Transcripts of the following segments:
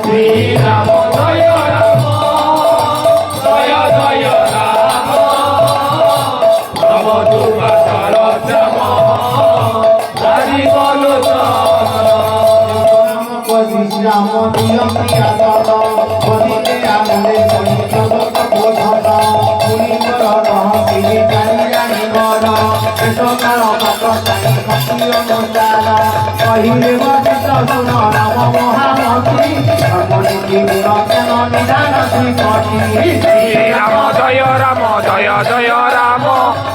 শ্রীরাম জয় রাম জয় জয় রাম নব যুবাচল শ্যাম রাজীব লোচন শ্রীরাম নিয়মি আসন বলিলে আমলে করি জগত বোধন মুনিবর রহস্যে জানি বর এসকাল মাত্র চাই ভক্তি অনুসার কহিলে বচিত শুন রাম মহামতি ধর্মনি কি গুণ কেন নিধান শ্রীপতি শ্রীরাম জয় রাম জয় জয় রাম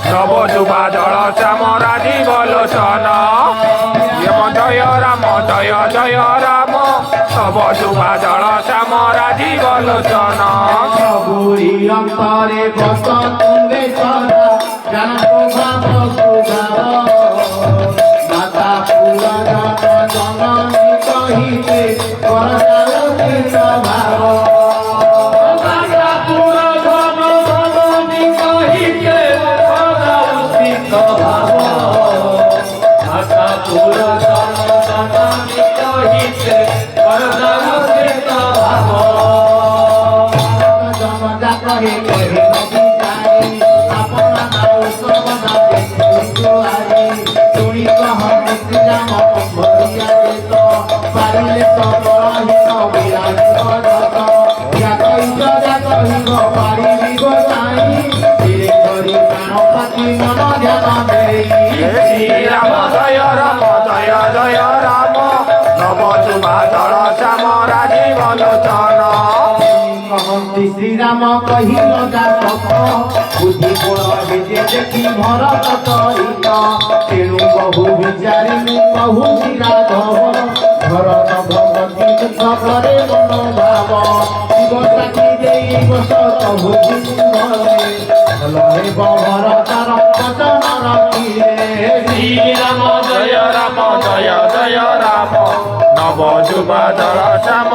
নব যুবাচল শ্যাম রাজীব লোচন জয় রাম জয় জয় রাম নব যুবাচল শ্যাম রাজীব লোচন বুড়ি অন্তরে বসন্তে সদা জানতো ভাব সুভাব মাতা পুরাণ জননী কহিতে করতালতি স্বভাব মাতা পুরাণ জননী কহিতে করতালতি স্বভাব মাতা পুরাণ জননী কহিতে করতালতি স্বভাব কহে কহে নবিতারি আপন নাও সবনাতে দুয়ারে শুনি কহ শ্রীরাম ভরিয়া দেত পারিলে তো রহিত বিরাজ করত ইয়া কহিব যা কহিব পারিবি গোসাই ধীরে ধরি প্রাণ পাতি মন ধ্যান দেই শ্রীরাম জয় রাম জয় জয় রাম নব যুবাচল শ্যাম রাজীব লোচন কহନ୍ତି শ্রীরাম কহিল জাতক বুদ্ধি বল হেজে দেখি ভরত তরিত তেণু বহু বিচারিণী কহুছি রাঘব ভরত ভগতি দুঃখ করে মনোভাব শিব সাক্ষী দেই বস কহু সিংহরে ଭଲ ହେବ ଭରତର ବଚନ ରଖିଲେ শ্রীরাম জয় রাম জয় জয় রাম নব যুবাচল শ্যাম